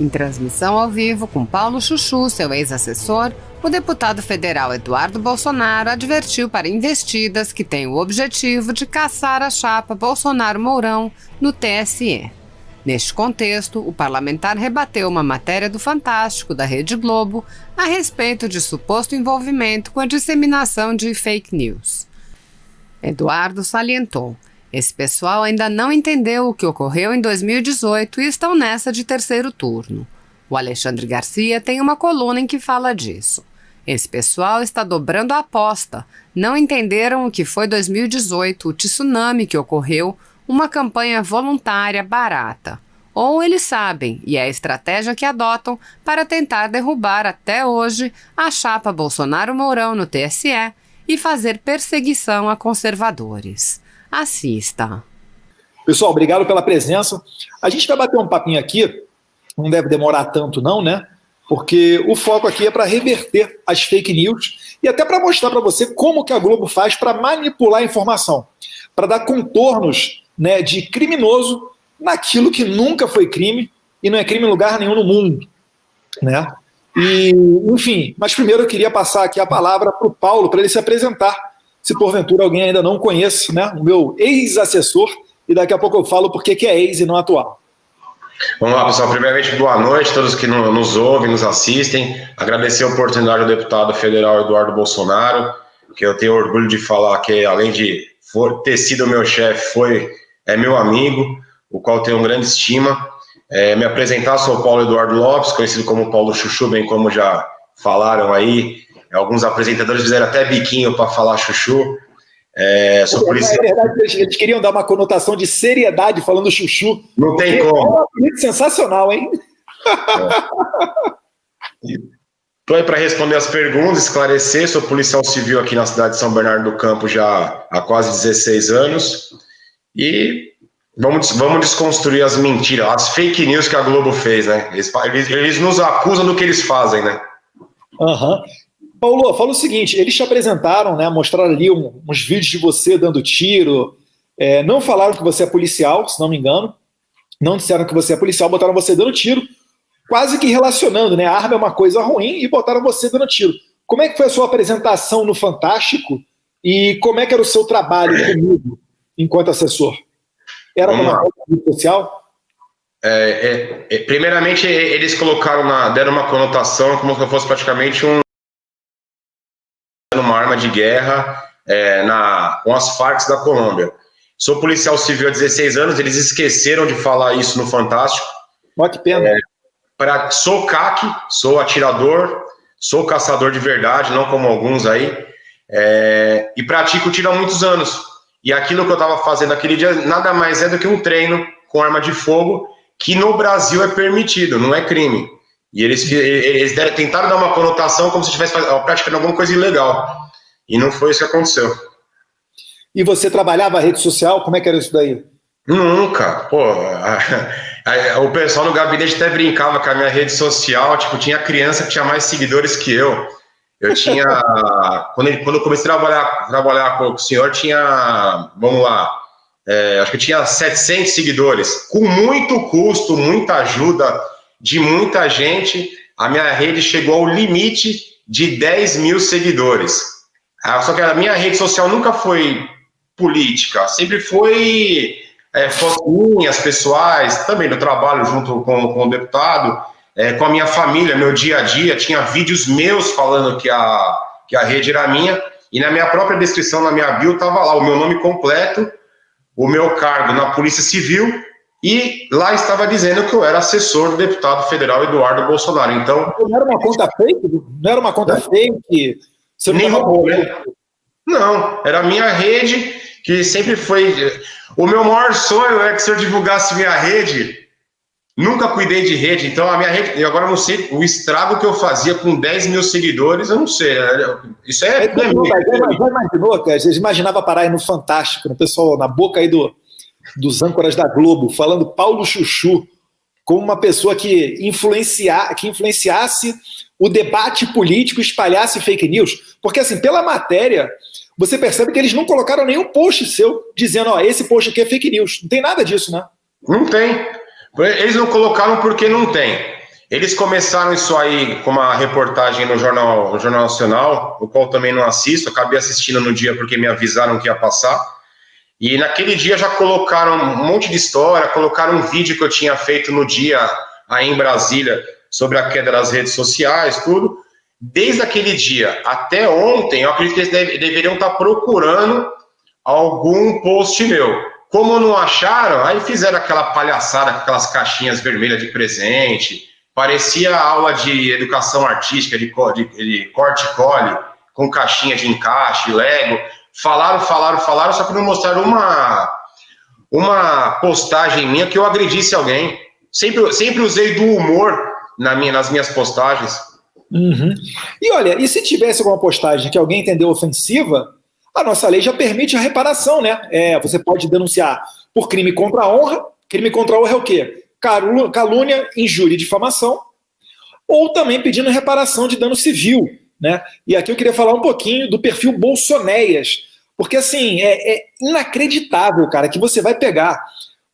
Em transmissão ao vivo com Paulo Chuchu, seu ex-assessor, o deputado federal Eduardo Bolsonaro advertiu para investidas que têm o objetivo de caçar a chapa Bolsonaro-Mourão no TSE. Neste contexto, o parlamentar rebateu uma matéria do Fantástico da Rede Globo a respeito de suposto envolvimento com a disseminação de fake news. Eduardo salientou: esse pessoal ainda não entendeu o que ocorreu em 2018 e estão nessa de terceiro turno. O Alexandre Garcia tem uma coluna em que fala disso. Esse pessoal está dobrando a aposta. Não entenderam o que foi 2018, o tsunami que ocorreu, uma campanha voluntária barata. Ou eles sabem, e é a estratégia que adotam para tentar derrubar até hoje a chapa Bolsonaro-Mourão no TSE e fazer perseguição a conservadores. Assista. Pessoal, obrigado pela presença. A gente vai bater um papinho aqui, não deve demorar tanto não, né? Porque o foco aqui é para reverter as fake news e até para mostrar para você como que a Globo faz para manipular a informação, para dar contornos, né, de criminoso naquilo que nunca foi crime e não é crime em lugar nenhum no mundo, né? E, enfim, mas primeiro eu queria passar aqui a palavra para o Paulo, para ele se apresentar, se porventura alguém ainda não conhece, né, o meu ex-assessor, e daqui a pouco eu falo por que é ex e não atual. Vamos lá, pessoal. Primeiramente, boa noite a todos que nos ouvem, nos assistem. Agradecer a oportunidade ao deputado federal Eduardo Bolsonaro, que eu tenho orgulho de falar que, além de ter sido meu chefe, é meu amigo, o qual tenho grande estima. Me apresentar, sou Paulo Eduardo Lopes, conhecido como Paulo Chuchu, bem como já falaram aí. Alguns apresentadores fizeram até biquinho para falar Chuchu. Sou policial. Na verdade, eles queriam dar uma conotação de seriedade falando Chuchu. Não tem como. É sensacional, hein? Estou aí para responder as perguntas, esclarecer. Sou policial civil aqui na cidade de São Bernardo do Campo já há quase 16 anos. E vamos desconstruir as mentiras, as fake news que a Globo fez, né? Eles nos acusam do que eles fazem, né? Aham. Paulo, fala o seguinte, eles te apresentaram, né, mostraram ali uns vídeos de você dando tiro, não falaram que você é policial, se não me engano, não disseram que você é policial, botaram você dando tiro, quase que relacionando, né, a arma é uma coisa ruim e botaram você dando tiro. Como é que foi a sua apresentação no Fantástico e como é que era o seu trabalho comigo enquanto assessor? Era uma rede social? Primeiramente, eles deram uma conotação como se fosse praticamente uma arma de guerra com as Farc da Colômbia. Sou policial civil há 16 anos, eles esqueceram de falar isso no Fantástico. Que pena. Sou CAC, sou atirador, sou caçador de verdade, não como alguns aí, e pratico tiro há muitos anos. E aquilo que eu estava fazendo aquele dia nada mais é do que um treino com arma de fogo, que no Brasil é permitido, não é crime. E eles tentaram dar uma conotação como se estivesse praticando alguma coisa ilegal. E não foi isso que aconteceu. E você trabalhava a rede social? Como é que era isso daí? Nunca. O pessoal no gabinete até brincava com a minha rede social. Tipo, tinha criança que tinha mais seguidores que eu. Eu tinha... quando eu comecei a trabalhar com o senhor, tinha... Vamos lá. Acho que eu tinha 700 seguidores. Com muito custo, muita ajuda de muita gente, a minha rede chegou ao limite de 10 mil seguidores. Só que a minha rede social nunca foi política, sempre foi fotinhas pessoais, também do trabalho junto com o deputado, com a minha família, meu dia a dia, tinha vídeos meus falando que a rede era minha, e na minha própria descrição, na minha bio, estava lá o meu nome completo, o meu cargo na Polícia Civil, e lá estava dizendo que eu era assessor do deputado federal Eduardo Bolsonaro. Então, não era uma conta fake? Não era uma conta fake? Você nem roubou, né? Não, era a minha rede, que sempre foi... O meu maior sonho é que se eu divulgasse minha rede, nunca cuidei de rede, então a minha rede... Eu agora não sei o estrago que eu fazia com 10 mil seguidores, eu não sei. Isso já imaginou, cara? Você imaginava parar aí no Fantástico, no pessoal, na boca aí dos âncoras da Globo, falando Paulo Chuchu como uma pessoa que influenciasse o debate político, espalhasse fake news? Porque, assim, pela matéria, você percebe que eles não colocaram nenhum post seu dizendo, esse post aqui é fake news. Não tem nada disso, né? Não tem. Eles não colocaram porque não tem. Eles começaram isso aí com uma reportagem no Jornal Nacional, o qual também não assisto, acabei assistindo no dia porque me avisaram que ia passar. E naquele dia já colocaram um monte de história, colocaram um vídeo que eu tinha feito no dia aí em Brasília sobre a queda das redes sociais, tudo. Desde aquele dia até ontem, eu acredito que eles deveriam estar procurando algum post meu. Como não acharam, aí fizeram aquela palhaçada com aquelas caixinhas vermelhas de presente, parecia aula de educação artística, de corte e cole, com caixinha de encaixe, Lego. Falaram, só que não mostraram uma postagem minha que eu agredisse alguém. Sempre usei do humor nas minhas postagens. Uhum. E olha, e se tivesse alguma postagem que alguém entendeu ofensiva, a nossa lei já permite a reparação, né? Você pode denunciar por crime contra a honra. Crime contra a honra é o quê? Calúnia, injúria e difamação. Ou também pedindo reparação de dano civil, né? E aqui eu queria falar um pouquinho do perfil Bolsonéias, porque assim, é inacreditável, cara, que você vai pegar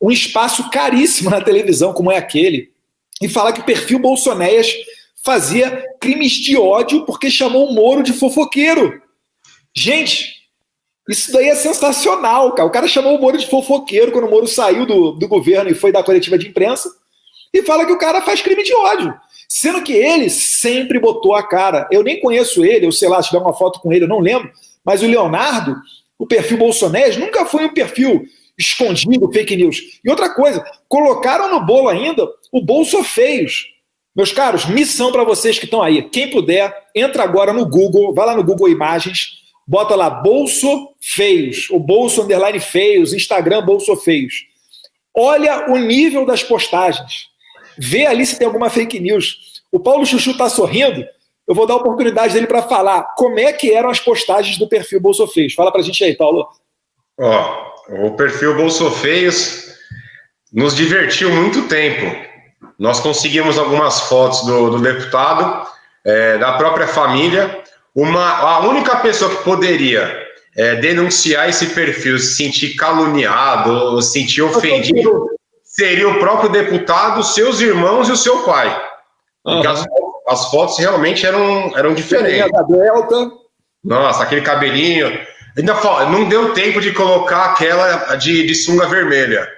um espaço caríssimo na televisão como é aquele e falar que o perfil Bolsonéias fazia crimes de ódio porque chamou o Moro de fofoqueiro. Gente, isso daí é sensacional, cara. O cara chamou o Moro de fofoqueiro quando o Moro saiu do governo e foi dar coletiva de imprensa e fala que o cara faz crime de ódio. Sendo que ele sempre botou a cara. Eu nem conheço ele, eu sei lá, se tiver uma foto com ele, eu não lembro, mas o Leonardo, o perfil Bolsonaro, nunca foi um perfil escondido, fake news. E outra coisa, colocaram no bolo ainda o Bolso Feios. Meus caros, missão para vocês que estão aí. Quem puder, entra agora no Google, vai lá no Google Imagens, bota lá Bolso Feios, o Bolso _ Feios, Instagram Bolso Feios. Olha o nível das postagens. Vê ali se tem alguma fake news. O Paulo Chuchu está sorrindo, eu vou dar a oportunidade dele para falar como é que eram as postagens do perfil Bolso Feios. Fala para a gente aí, Paulo. O perfil Bolso Feios nos divertiu muito tempo. Nós conseguimos algumas fotos do deputado, da própria família. A única pessoa que poderia denunciar esse perfil, se sentir caluniado, se sentir ofendido, seria o próprio deputado, seus irmãos e o seu pai. Porque as fotos realmente eram diferentes. Nossa, aquele cabelinho. Ainda não deu tempo de colocar aquela de sunga vermelha.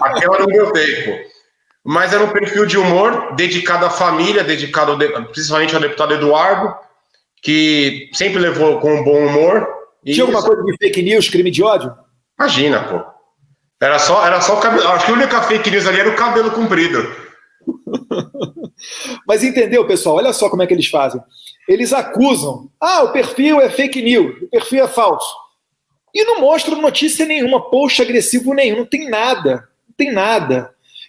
Aquela não deu tempo. Mas era um perfil de humor dedicado à família, dedicado principalmente ao deputado Eduardo, que sempre levou com um bom humor. Tinha alguma coisa de fake news, crime de ódio? Imagina, pô. Era só o cabelo. Acho que a única fake news ali era o cabelo comprido. Mas entendeu, pessoal? Olha só como é que eles fazem. Eles acusam, o perfil é fake news, o perfil é falso. E não mostram notícia nenhuma, post agressivo nenhum, não tem nada.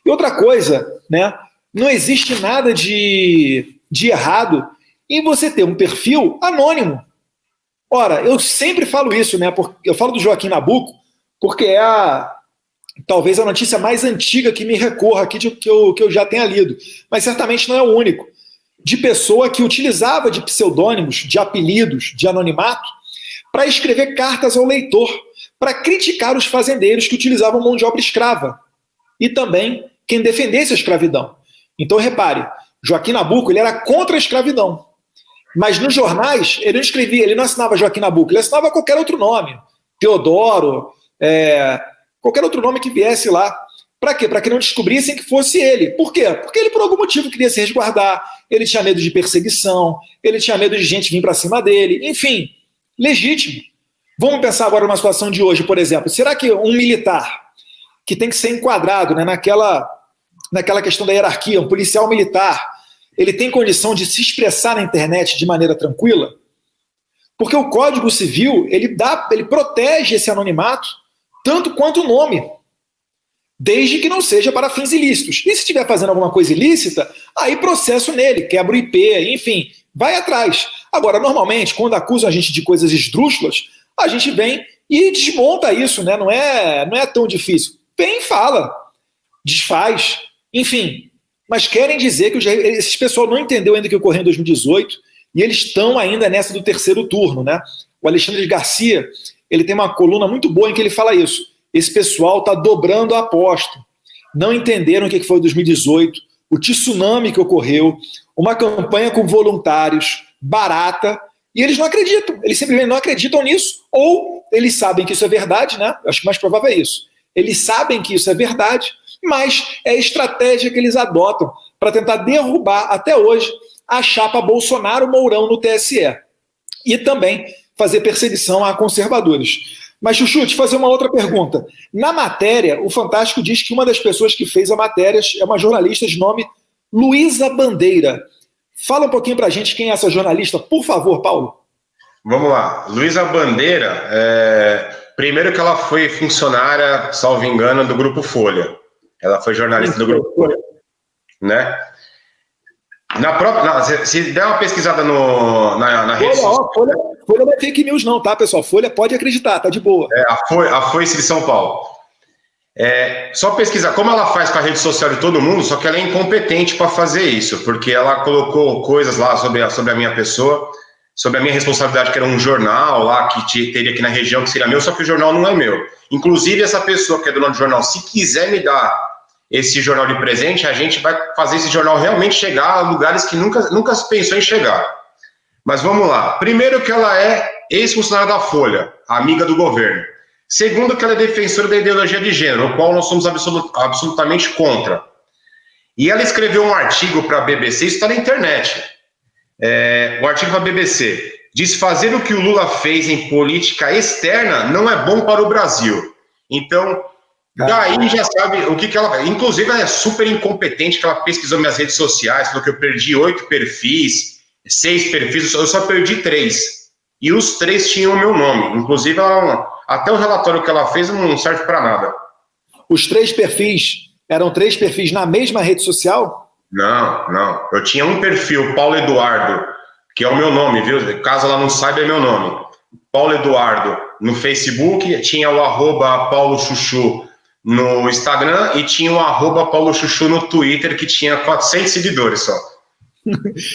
E outra coisa, né? Não existe nada de errado em você ter um perfil anônimo. Ora, eu sempre falo isso, né? Eu falo do Joaquim Nabuco, porque é talvez a notícia mais antiga que me recorra aqui que eu já tenha lido. Mas certamente não é o único. De pessoa que utilizava de pseudônimos, de apelidos, de anonimato, para escrever cartas ao leitor, para criticar os fazendeiros que utilizavam mão de obra escrava. E também quem defendesse a escravidão. Então, repare, Joaquim Nabuco ele era contra a escravidão. Mas nos jornais, ele não assinava Joaquim Nabuco, ele assinava qualquer outro nome. Teodoro, qualquer outro nome que viesse lá. Para quê? Para que não descobrissem que fosse ele. Por quê? Porque ele, por algum motivo, queria se resguardar, ele tinha medo de perseguição, ele tinha medo de gente vir para cima dele. Enfim, legítimo. Vamos pensar agora numa situação de hoje, por exemplo. Será que um militar que tem que ser enquadrado, né, naquela questão da hierarquia, um policial militar, ele tem condição de se expressar na internet de maneira tranquila? Porque o Código Civil, ele protege esse anonimato tanto quanto o nome, desde que não seja para fins ilícitos. E se estiver fazendo alguma coisa ilícita, aí processo nele, quebra o IP, enfim, vai atrás. Agora, normalmente, quando acusam a gente de coisas esdrúxulas, a gente vem e desmonta isso, né? Não é tão difícil. Vem e fala, desfaz, enfim. Mas querem dizer que esse pessoal não entendeu ainda o que ocorreu em 2018 e eles estão ainda nessa do terceiro turno, né? O Alexandre Garcia, ele tem uma coluna muito boa em que ele fala isso. Esse pessoal está dobrando a aposta. Não entenderam o que foi 2018, o tsunami que ocorreu, uma campanha com voluntários, barata, e eles não acreditam, eles simplesmente não acreditam nisso, ou eles sabem que isso é verdade, né? Acho que o mais provável é isso. Eles sabem que isso é verdade, mas é a estratégia que eles adotam para tentar derrubar, até hoje, a chapa Bolsonaro-Mourão no TSE. E também fazer perseguição a conservadores. Mas, Chuchu, te fazer uma outra pergunta. Na matéria, o Fantástico diz que uma das pessoas que fez a matéria é uma jornalista de nome Luísa Bandeira. Fala um pouquinho pra gente quem é essa jornalista, por favor, Paulo. Vamos lá. Luísa Bandeira, primeiro que ela foi funcionária, salvo engano, do Grupo Folha. Ela foi jornalista do Grupo Folha, né? Se der uma pesquisada na rede social... Folha não é fake news não, tá, pessoal? Folha pode acreditar, tá de boa. A Foice de São Paulo. Só pesquisar como ela faz com a rede social de todo mundo, só que ela é incompetente para fazer isso, porque ela colocou coisas lá sobre a minha pessoa, sobre a minha responsabilidade, que era um jornal lá que teria aqui na região, que seria meu, só que o jornal não é meu. Inclusive, essa pessoa que é dona do jornal, se quiser me dar esse jornal de presente, a gente vai fazer esse jornal realmente chegar a lugares que nunca se pensou em chegar. Mas vamos lá. Primeiro que ela é ex-funcionária da Folha, amiga do governo. Segundo que ela é defensora da ideologia de gênero, o qual nós somos absolutamente contra. E ela escreveu um artigo para a BBC, isso está na internet. O artigo para a BBC diz: fazer o que o Lula fez em política externa não é bom para o Brasil. Então, daí já sabe o que ela... Inclusive, ela é super incompetente, que ela pesquisou minhas redes sociais, falou que eu perdi 8 perfis, 6 perfis, eu só perdi 3. E os 3 tinham o meu nome. Inclusive, até o relatório que ela fez não serve para nada. Os 3 perfis eram 3 perfis na mesma rede social? Não. Eu tinha um perfil, Paulo Eduardo, que é o meu nome, viu? Caso ela não saiba, é meu nome. Paulo Eduardo no Facebook, tinha o @paulochuchu no Instagram e tinha o @paulochuchu no Twitter, que tinha 400 seguidores só.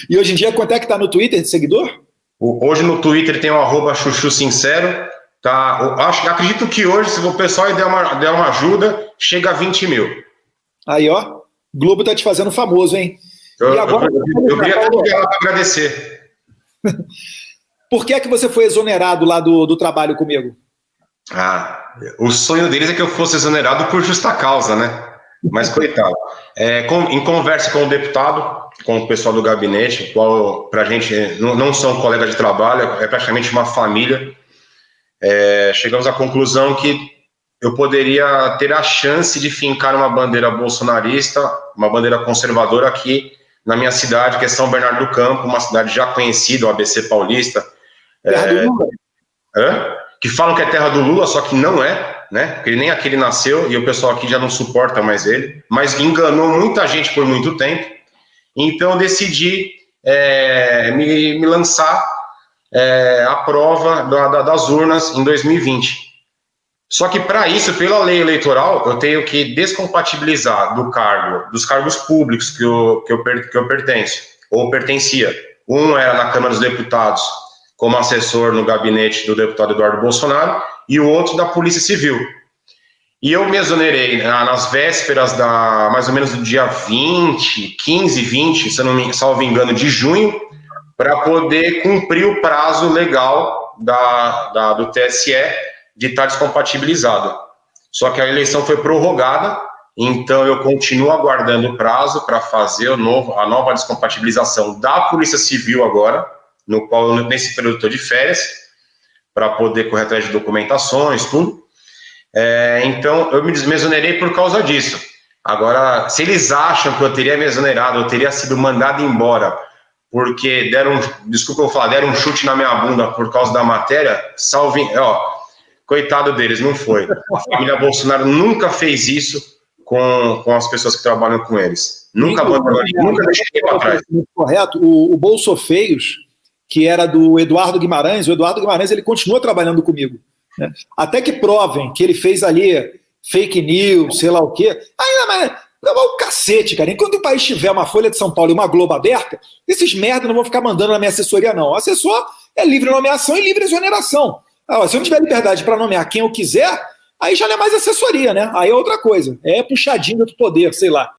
E hoje em dia, quanto é que tá no Twitter de seguidor? Hoje no Twitter tem o @chuchu sincero, tá? Acredito que hoje, se o pessoal der uma ajuda, chega a 20 mil. Aí, ó, Globo tá te fazendo famoso, hein? Eu queria até ligar lá para agradecer. Por que é que você foi exonerado lá do trabalho comigo? O sonho deles é que eu fosse exonerado por justa causa, né? Mas, coitado. Em conversa com o deputado, com o pessoal do gabinete, qual pra gente não são colegas de trabalho, é praticamente uma família, chegamos à conclusão que eu poderia ter a chance de fincar uma bandeira bolsonarista, uma bandeira conservadora aqui na minha cidade, que é São Bernardo do Campo, uma cidade já conhecida, o ABC paulista. Terra do Lula? Que falam que é terra do Lula, só que não é, né? Porque nem aqui ele nasceu e o pessoal aqui já não suporta mais ele, mas enganou muita gente por muito tempo. Então eu decidi me lançar à prova das urnas em 2020. Só que para isso, pela lei eleitoral, eu tenho que descompatibilizar dos cargos públicos que eu pertenço, ou pertencia. Um era na Câmara dos Deputados, como assessor no gabinete do deputado Eduardo Bolsonaro, e o outro da Polícia Civil. E eu me exonerei nas vésperas mais ou menos do dia 15, 20, se eu não me salvo engano, de junho, para poder cumprir o prazo legal do TSE de estar descompatibilizado. Só que a eleição foi prorrogada, então eu continuo aguardando o prazo para fazer a nova descompatibilização da Polícia Civil agora, no qual nesse período estou de férias, para poder correr atrás de documentações, tudo. Então eu me exonerei por causa disso. Agora, se eles acham que eu teria me exonerado, eu teria sido mandado embora, porque deram um chute na minha bunda por causa da matéria, coitado deles, não foi. A família Bolsonaro nunca fez isso com as pessoas que trabalham com eles. Nunca abandonou, nunca deixei para trás. Correto. O Bolsofeios, que era do Eduardo Guimarães, o Eduardo Guimarães ele continua trabalhando comigo, né? Até que provem que ele fez ali fake news, sei lá o quê. Mas o cacete, cara. Enquanto o país tiver uma Folha de São Paulo e uma Globo aberta, esses merda não vão ficar mandando na minha assessoria, não. O assessor é livre nomeação e livre exoneração. Se eu não tiver liberdade para nomear quem eu quiser, aí já não é mais assessoria, né? Aí é outra coisa. É puxadinho do poder, sei lá.